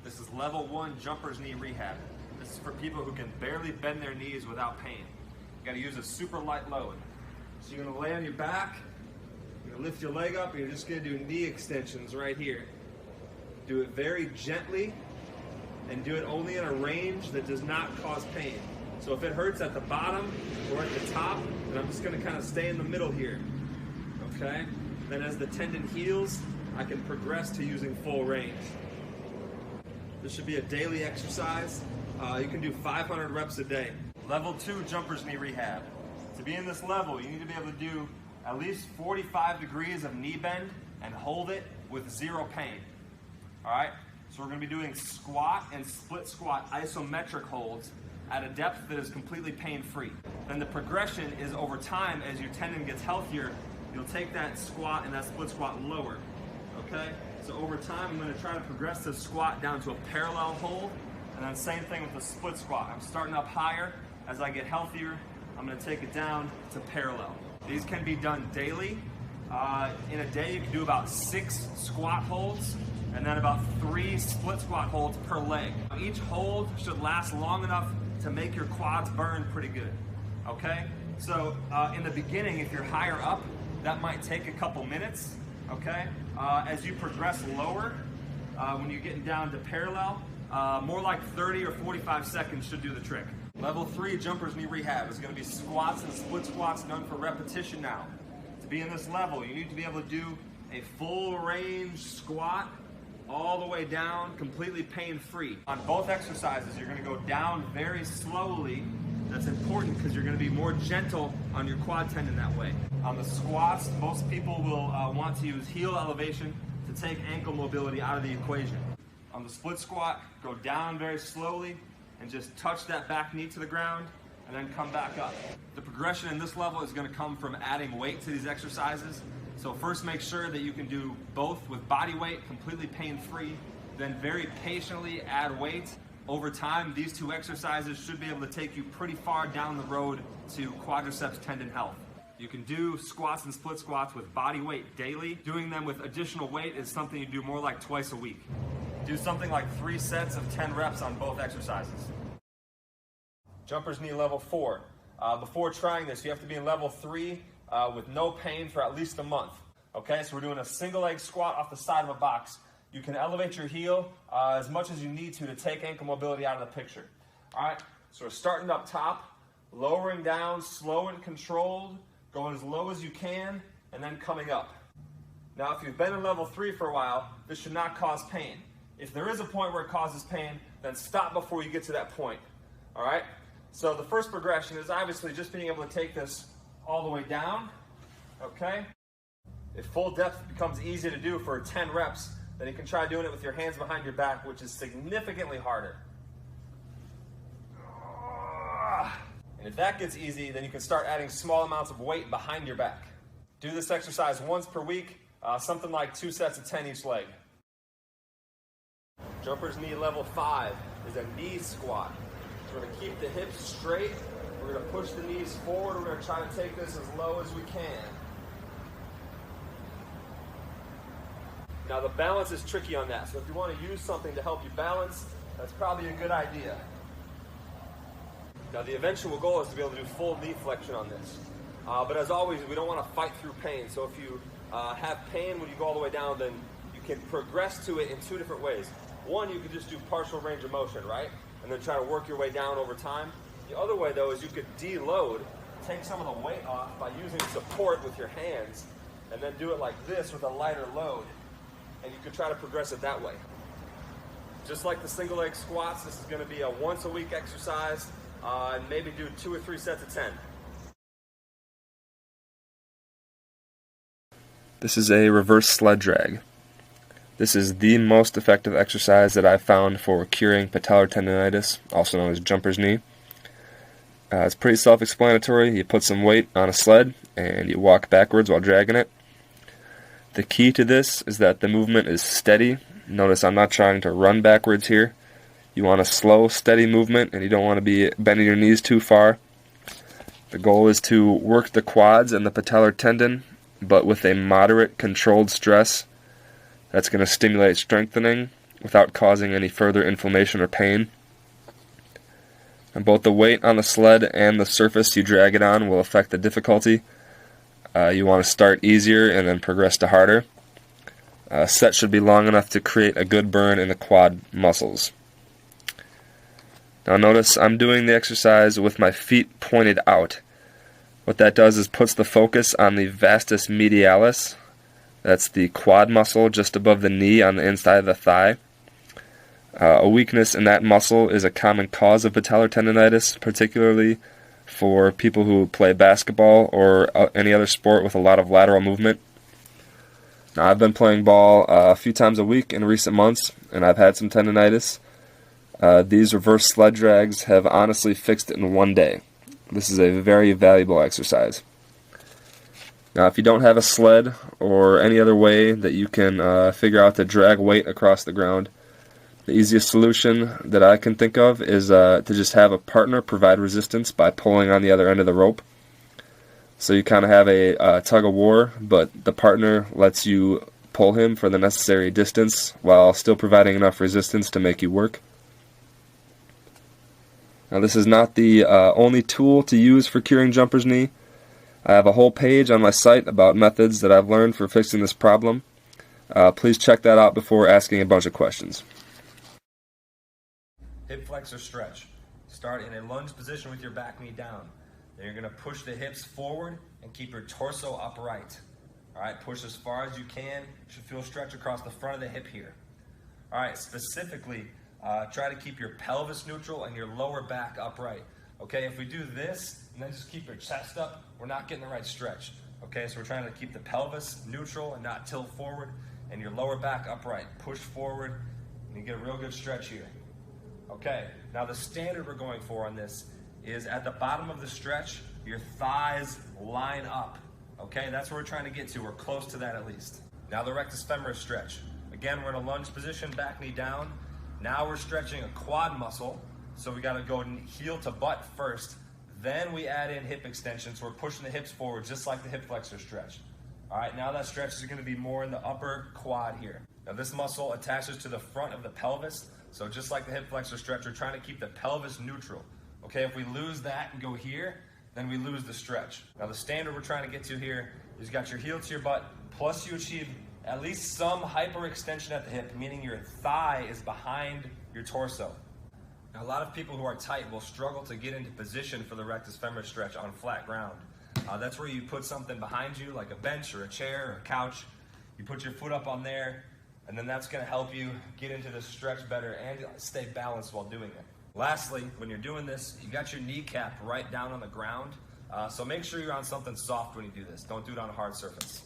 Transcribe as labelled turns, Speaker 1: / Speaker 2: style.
Speaker 1: This is level 1 jumper's knee rehab. This is for people who can barely bend their knees without pain. You gotta use a super light load. So you're gonna lay on your back, you're gonna lift your leg up, and you're just gonna do knee extensions right here. Do it very gently, and do it only in a range that does not cause pain. So if it hurts at the bottom or at the top, then I'm just gonna kind of stay in the middle here, okay? Then as the tendon heals, I can progress to using full range. This should be a daily exercise. You can do 500 reps a day. Level 2 jumper's knee rehab. To be in this level, you need to be able to do at least 45 degrees of knee bend and hold it with 0 pain. All right? So we're going to be doing squat and split squat isometric holds at a depth that is completely pain-free. Then the progression is over time, as your tendon gets healthier, you'll take that squat and that split squat lower. Okay? So over time, I'm going to try to progress the squat down to a parallel hold, and then same thing with the split squat. I'm starting up higher. As I get healthier, I'm going to take it down to parallel. These can be done daily. In a day, you can do about 6 squat holds, and then about 3 split squat holds per leg. Each hold should last long enough to make your quads burn pretty good, okay? So in the beginning, if you're higher up, that might take a couple minutes, okay? As you progress lower, when you're getting down to parallel, more like 30 or 45 seconds should do the trick. Level 3 jumper's knee rehab is gonna be squats and split squats done for repetition now. To be in this level, you need to be able to do a full range squat all the way down, completely pain-free. On both exercises, you're gonna go down very slowly. That's important because you're gonna be more gentle on your quad tendon that way. On the squats, most people will want to use heel elevation to take ankle mobility out of the equation. On the split squat, go down very slowly and just touch that back knee to the ground and then come back up. The progression in this level is gonna come from adding weight to these exercises. So first make sure that you can do both with body weight, completely pain-free, then very patiently add weight. Over time, these 2 exercises should be able to take you pretty far down the road to quadriceps tendon health. You can do squats and split squats with body weight daily. Doing them with additional weight is something you do more like twice a week. Do something like 3 sets of 10 reps on both exercises. Jumper's knee level 4. Before trying this, you have to be in level 3 with no pain for at least a month. Okay, so we're doing a single leg squat off the side of a box. You can elevate your heel as much as you need to take ankle mobility out of the picture. All right, so we're starting up top, lowering down, slow and controlled, going as low as you can, and then coming up. Now, if you've been in level 3 for a while, this should not cause pain. If there is a point where it causes pain, then stop before you get to that point. All right, so the first progression is obviously just being able to take this all the way down, okay? If full depth becomes easy to do for 10 reps, then you can try doing it with your hands behind your back, which is significantly harder. And if that gets easy, then you can start adding small amounts of weight behind your back. Do this exercise once per week, something like 2 sets of 10 each leg. Jumper's knee level 5 is a knee squat. So we're gonna keep the hips straight. We're going to push the knees forward. We're going to try to take this as low as we can. Now the balance is tricky on that, so if you want to use something to help you balance, that's probably a good idea. Now the eventual goal is to be able to do full knee flexion on this. But as always, we don't want to fight through pain. So if you have pain when you go all the way down, then you can progress to it in 2 different ways. One, you could just do partial range of motion, right? And then try to work your way down over time. The other way, though, is you could deload, take some of the weight off by using support with your hands, and then do it like this with a lighter load. And you could try to progress it that way. Just like the single leg squats, this is going to be a once a week exercise, and maybe do 2 or 3 sets of 10.
Speaker 2: This is a reverse sled drag. This is the most effective exercise that I've found for curing patellar tendonitis, also known as jumper's knee. It's pretty self-explanatory. You put some weight on a sled and you walk backwards while dragging it. The key to this is that the movement is steady. Notice I'm not trying to run backwards here. You want a slow, steady movement, and you don't want to be bending your knees too far. The goal is to work the quads and the patellar tendon, but with a moderate, controlled stress. That's going to stimulate strengthening without causing any further inflammation or pain. And both the weight on the sled and the surface you drag it on will affect the difficulty. You want to start easier and then progress to harder. Set should be long enough to create a good burn in the quad muscles. Now notice I'm doing the exercise with my feet pointed out. What that does is puts the focus on the vastus medialis. That's the quad muscle just above the knee on the inside of the thigh. A weakness in that muscle is a common cause of patellar tendonitis, particularly for people who play basketball or any other sport with a lot of lateral movement. Now, I've been playing ball a few times a week in recent months, and I've had some tendonitis. These reverse sled drags have honestly fixed it in one day. This is a very valuable exercise. Now, if you don't have a sled or any other way that you can figure out to drag weight across the ground, the easiest solution that I can think of is to just have a partner provide resistance by pulling on the other end of the rope. So you kind of have a tug of war, but the partner lets you pull him for the necessary distance while still providing enough resistance to make you work. Now, this is not the only tool to use for curing jumper's knee. I have a whole page on my site about methods that I've learned for fixing this problem. Please check that out before asking a bunch of questions.
Speaker 1: Hip flexor stretch. Start in a lunge position with your back knee down. Then you're going to push the hips forward and keep your torso upright. All right, push as far as you can. You should feel stretch across the front of the hip here. All right, specifically, try to keep your pelvis neutral and your lower back upright. Okay, if we do this and then just keep your chest up, we're not getting the right stretch. Okay, so we're trying to keep the pelvis neutral and not tilt forward, and your lower back upright. Push forward, and you get a real good stretch here. Okay, now the standard we're going for on this is at the bottom of the stretch, your thighs line up. Okay, that's where we're trying to get to. We're close to that at least. Now the rectus femoris stretch. Again, we're in a lunge position, back knee down. Now we're stretching a quad muscle, so we gotta go heel to butt first. Then we add in hip extension, so we're pushing the hips forward just like the hip flexor stretch. All right, now that stretch is gonna be more in the upper quad here. Now this muscle attaches to the front of the pelvis, so just like the hip flexor stretch, we're trying to keep the pelvis neutral. Okay, if we lose that and go here, then we lose the stretch. Now the standard we're trying to get to here is you got your heel to your butt, plus you achieve at least some hyperextension at the hip, meaning your thigh is behind your torso. Now a lot of people who are tight will struggle to get into position for the rectus femoris stretch on flat ground. That's where you put something behind you, like a bench or a chair or a couch. You put your foot up on there, and then that's going to help you get into the stretch better and stay balanced while doing it. Lastly, when you're doing this, you got your kneecap right down on the ground, so make sure you're on something soft when you do this. Don't do it on a hard surface.